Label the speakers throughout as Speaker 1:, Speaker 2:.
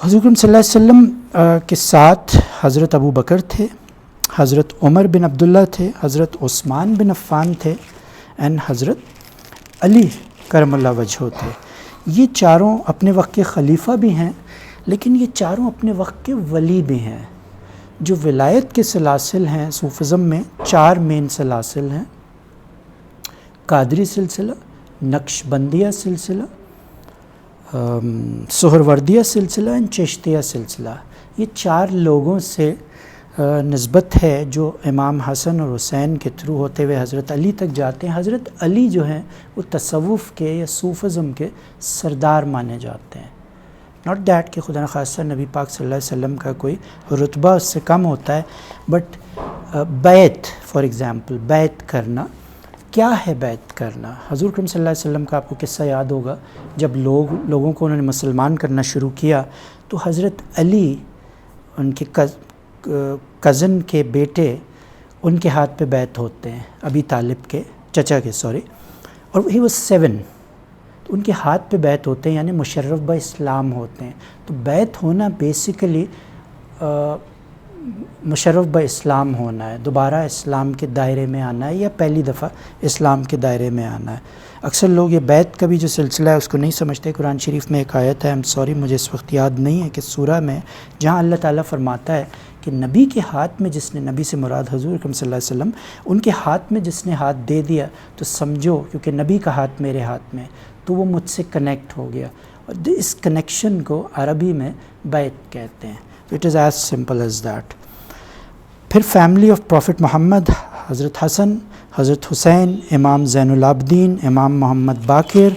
Speaker 1: حضور اکرم صلی اللہ علیہ وسلم کے ساتھ حضرت ابو بکر تھے، حضرت عمر بن عبداللہ تھے، حضرت عثمان بن عفان تھے اینڈ حضرت علی کرم اللہ وجہہ تھے۔ یہ چاروں اپنے وقت کے خلیفہ بھی ہیں، لیکن یہ چاروں اپنے وقت کے ولی بھی ہیں۔ جو ولایت کے سلاسل ہیں صوفزم میں، 4 مین سلاسل ہیں: قادری سلسلہ، نقش بندیہ سلسلہ، سہروردیہ سلسلہ اینڈ چشتیہ سلسلہ۔ یہ 4 لوگوں سے نسبت ہے جو امام حسن اور حسین کے تھرو ہوتے ہوئے حضرت علی تک جاتے ہیں۔ حضرت علی جو ہیں وہ تصوف کے یا صوفزم کے سردار مانے جاتے ہیں۔ ناٹ دیٹ کہ خدا نخواستہ نبی پاک صلی اللہ علیہ وسلم کا کوئی رتبہ اس سے کم ہوتا ہے، بٹ بیعت، فار ایگزامپل بیعت کرنا، کیا ہے بیعت کرنا؟ حضور اکرم صلی اللہ علیہ وسلم کا آپ کو قصہ یاد ہوگا، جب لوگوں کو انہوں نے مسلمان کرنا شروع کیا تو حضرت علی ان کے کزن کے بیٹے ان کے ہاتھ پہ بیعت ہوتے ہیں، ابی طالب کے چچا کے اور ہی واز 7، تو ان کے ہاتھ پہ بیعت ہوتے ہیں، یعنی مشرف با اسلام ہوتے ہیں۔ تو بیعت ہونا بیسیکلی مشرف با اسلام ہونا ہے، دوبارہ اسلام کے دائرے میں آنا ہے یا پہلی دفعہ اسلام کے دائرے میں آنا ہے۔ اکثر لوگ یہ بیعت کا بھی جو سلسلہ ہے اس کو نہیں سمجھتے۔ قرآن شریف میں ایک آیت ہے، مجھے اس وقت یاد نہیں ہے کہ سورہ میں، جہاں اللہ تعالیٰ فرماتا ہے کہ نبی کے ہاتھ میں جس نے، نبی سے مراد حضور اکرم صلی اللہ علیہ وسلم، ان کے ہاتھ میں جس نے ہاتھ دے دیا تو سمجھو کیونکہ نبی کا ہاتھ میرے ہاتھ میں تو وہ مجھ سے کنیکٹ ہو گیا، اور اس کنیکشن کو عربی میں بیعت کہتے ہیں۔ تو it is as simple as that. پھر فیملی آف پروفٹ محمد: حضرت حسن، حضرت حسین، امام زین العابدین، امام محمد باقر،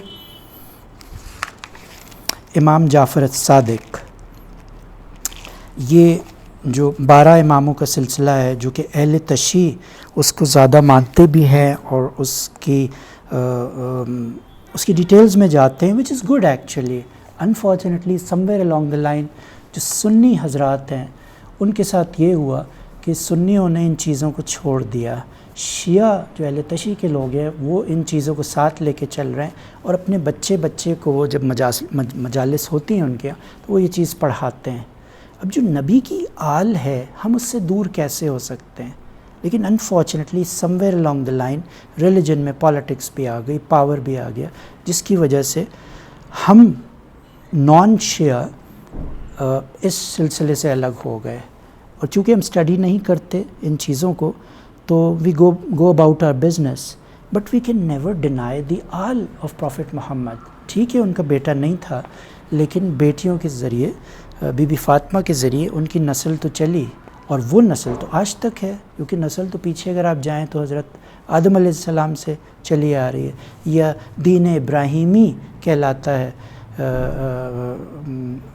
Speaker 1: امام جعفر الصادق۔ یہ جو 12 اماموں کا سلسلہ ہے جو کہ اہل تشیع اس کو زیادہ مانتے بھی ہیں اور اس کی ڈیٹیلز میں جاتے ہیں، which is good actually. Unfortunately somewhere along the line جو سنی حضرات ہیں ان کے ساتھ یہ ہوا کہ سنیوں نے ان چیزوں کو چھوڑ دیا، شیعہ جو اہل تشیع کے لوگ ہیں وہ ان چیزوں کو ساتھ لے کے چل رہے ہیں، اور اپنے بچے کو وہ جب مجالس ہوتی ہیں ان کے تو وہ یہ چیز پڑھاتے ہیں۔ اب جو نبی کی آل ہے ہم اس سے دور کیسے ہو سکتے ہیں؟ لیکن unfortunately somewhere along the line religion میں پالیٹکس بھی آ گئی، پاور بھی آ گیا، جس کی وجہ سے ہم نان شیعہ اس سلسلے سے الگ ہو گئے، اور چونکہ ہم اسٹڈی نہیں کرتے ان چیزوں کو تو we go about our business, but we can never deny the all of profit Muhammad. ٹھیک ہے ان کا بیٹا نہیں تھا، لیکن بیٹیوں کے ذریعے، بی بی فاطمہ کے ذریعے ان کی نسل تو چلی، اور وہ نسل تو آج تک ہے، کیونکہ نسل تو پیچھے اگر آپ جائیں تو حضرت آدم علیہ السلام سے چلی آ رہی ہے، یا دین ابراہیمی کہلاتا ہے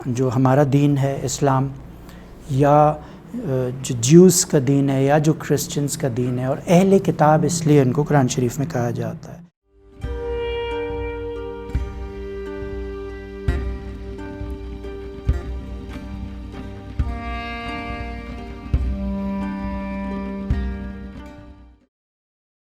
Speaker 1: جو ہمارا دین ہے اسلام، یا جو جیوز کا دین ہے، یا جو کرسچنز کا دین ہے، اور اہل کتاب اس لیے ان کو قرآن شریف میں کہا جاتا ہے۔